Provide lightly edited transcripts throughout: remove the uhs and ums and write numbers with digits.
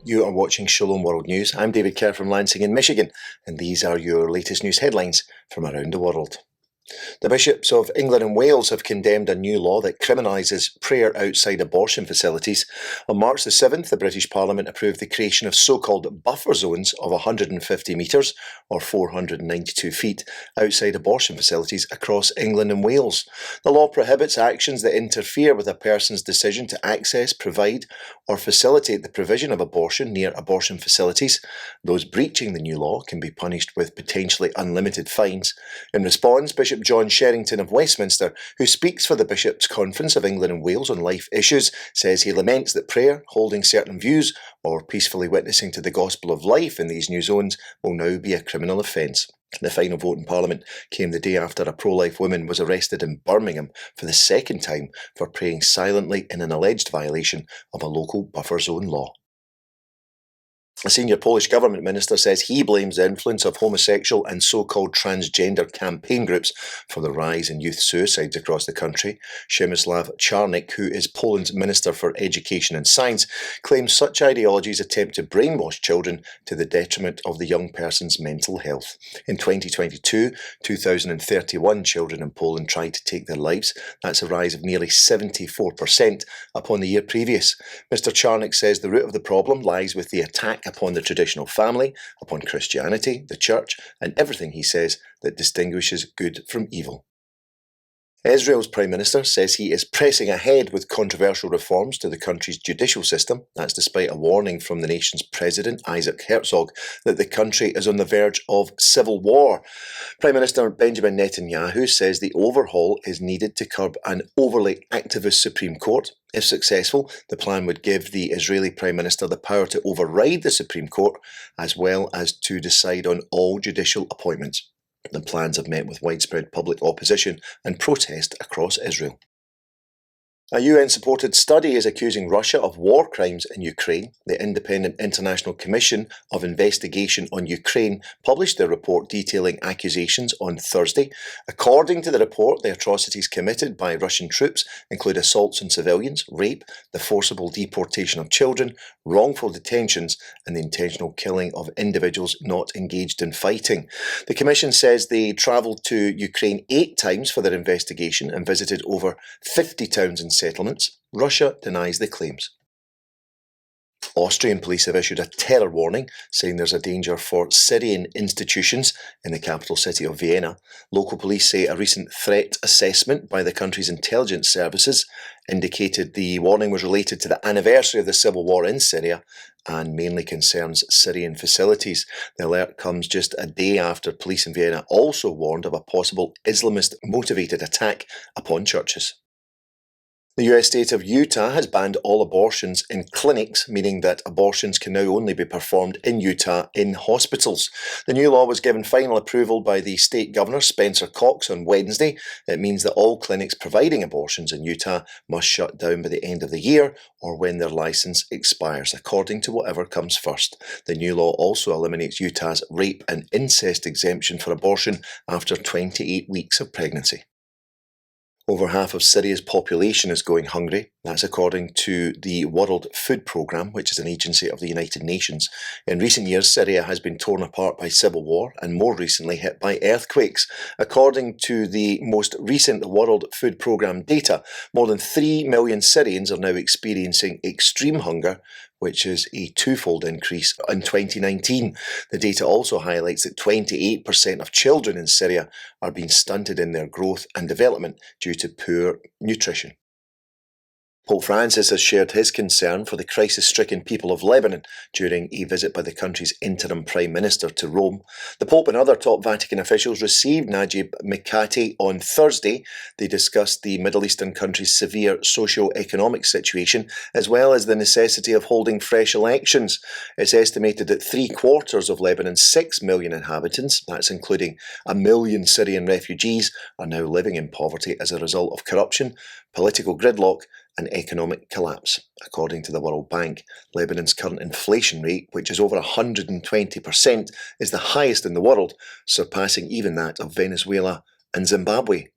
You are watching Shalom World News. I'm David Kerr from Lansing in Michigan, and these are your latest news headlines from around the world. The bishops of England and Wales have condemned a new law that criminalises prayer outside abortion facilities. On March the 7th, the British Parliament approved the creation of so-called buffer zones of 150 metres, or 492 feet, outside abortion facilities across England and Wales. The law prohibits actions that interfere with a person's decision to access, provide, or facilitate the provision of abortion near abortion facilities. Those breaching the new law can be punished with potentially unlimited fines. In response, Bishop John Sherrington of Westminster, who speaks for the Bishops' Conference of England and Wales on life issues, says he laments that prayer, holding certain views, or peacefully witnessing to the gospel of life in these new zones will now be a criminal offence. The final vote in Parliament came the day after a pro-life woman was arrested in Birmingham for the second time for praying silently in an alleged violation of a local buffer zone law. A senior Polish government minister says he blames the influence of homosexual and so-called transgender campaign groups for the rise in youth suicides across the country. Przemysław Czarnek, who is Poland's Minister for Education and Science, claims such ideologies attempt to brainwash children to the detriment of the young person's mental health. In 2022, 2,031 children in Poland tried to take their lives. That's a rise of nearly 74% upon the year previous. Mr. Czarnek says the root of the problem lies with the attack upon the traditional family, upon Christianity, the church, and everything, he says, that distinguishes good from evil. Israel's Prime Minister says he is pressing ahead with controversial reforms to the country's judicial system. That's despite a warning from the nation's President, Issac Herzog, that the country is on the verge of civil war. Prime Minister Benjamin Netanyahu says the overhaul is needed to curb an overly activist Supreme Court. If successful, the plan would give the Israeli Prime Minister the power to override the Supreme Court, as well as to decide on all judicial appointments. The plans have met with widespread public opposition and protest across Israel. A UN-supported study is accusing Russia of war crimes in Ukraine. The Independent International Commission of Investigation on Ukraine published their report detailing accusations on Thursday. According to the report, the atrocities committed by Russian troops include assaults on civilians, rape, the forcible deportation of children, wrongful detentions, and the intentional killing of individuals not engaged in fighting. The Commission says they travelled to Ukraine 8 times for their investigation and visited over 50 towns and settlements. Russia denies the claims. Austrian police have issued a terror warning, saying there's a danger for Syrian institutions in the capital city of Vienna. Local police say a recent threat assessment by the country's intelligence services indicated the warning was related to the anniversary of the civil war in Syria and mainly concerns Syrian facilities. The alert comes just a day after police in Vienna also warned of a possible Islamist-motivated attack upon churches. The US state of Utah has banned all abortions in clinics, meaning that abortions can now only be performed in Utah in hospitals. The new law was given final approval by the state governor, Spencer Cox, on Wednesday. It means that all clinics providing abortions in Utah must shut down by the end of the year or when their license expires, according to whatever comes first. The new law also eliminates Utah's rape and incest exemption for abortion after 28 weeks of pregnancy. Over half of Syria's population is going hungry. That's according to the World Food Programme, which is an agency of the United Nations. In recent years, Syria has been torn apart by civil war and more recently hit by earthquakes. According to the most recent World Food Programme data, more than 3 million Syrians are now experiencing extreme hunger, which is a twofold increase in 2019. The data also highlights that 28% of children in Syria are being stunted in their growth and development due to poor nutrition. Pope Francis has shared his concern for the crisis-stricken people of Lebanon during a visit by the country's interim Prime Minister to Rome. The Pope and other top Vatican officials received Najib Mikati on Thursday. They discussed the Middle Eastern country's severe socio-economic situation, as well as the necessity of holding fresh elections. It's estimated that 3/4 of Lebanon's 6 million inhabitants, that's including 1 million Syrian refugees, are now living in poverty as a result of corruption, political gridlock, and economic collapse. According to the World Bank, Lebanon's current inflation rate, which is over 120%, is the highest in the world, surpassing even that of Venezuela and Zimbabwe.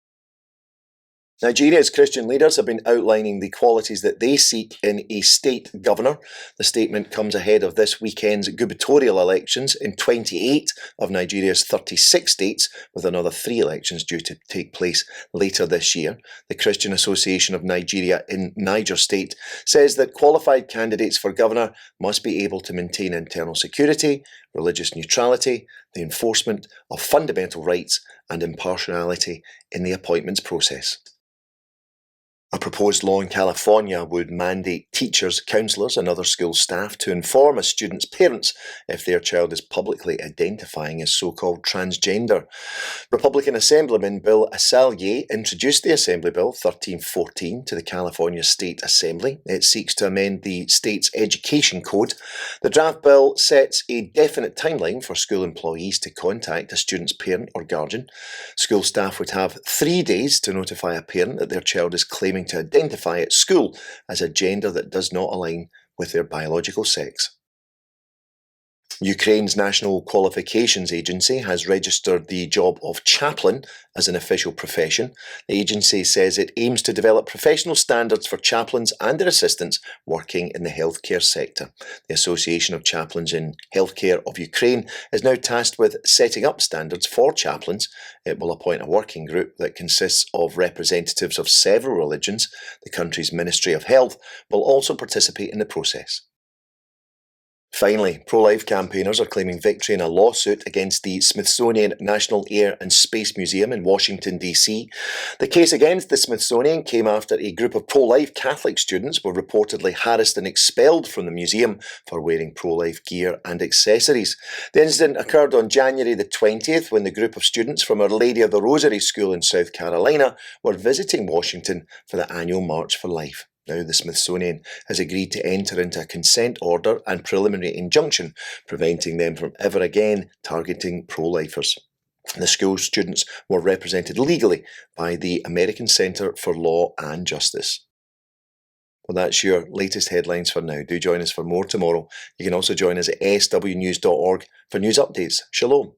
Nigeria's Christian leaders have been outlining the qualities that they seek in a state governor. The statement comes ahead of this weekend's gubernatorial elections in 28 of Nigeria's 36 states, with another 3 elections due to take place later this year. The Christian Association of Nigeria in Niger State says that qualified candidates for governor must be able to maintain internal security, religious neutrality, the enforcement of fundamental rights, and impartiality in the appointments process. A proposed law in California would mandate teachers, counsellors and other school staff to inform a student's parents if their child is publicly identifying as so-called transgender. Republican Assemblyman Bill Asalye introduced the Assembly Bill 1314 to the California State Assembly. It seeks to amend the state's education code. The draft bill sets a definite timeline for school employees to contact a student's parent or guardian. School staff would have 3 days to notify a parent that their child is claiming to identify at school as a gender that does not align with their biological sex. Ukraine's National Qualifications Agency has registered the job of chaplain as an official profession. The agency says it aims to develop professional standards for chaplains and their assistants working in the healthcare sector. The Association of Chaplains in Healthcare of Ukraine is now tasked with setting up standards for chaplains. It will appoint a working group that consists of representatives of several religions. The country's Ministry of Health will also participate in the process. Finally, pro-life campaigners are claiming victory in a lawsuit against the Smithsonian National Air and Space Museum in Washington, D.C. The case against the Smithsonian came after a group of pro-life Catholic students were reportedly harassed and expelled from the museum for wearing pro-life gear and accessories. The incident occurred on January the 20th when the group of students from Our Lady of the Rosary School in South Carolina were visiting Washington for the annual March for Life. Now, the Smithsonian has agreed to enter into a consent order and preliminary injunction, preventing them from ever again targeting pro-lifers. The school students were represented legally by the American Center for Law and Justice. Well, that's your latest headlines for now. Do join us for more tomorrow. You can also join us at swnews.org for news updates. Shalom.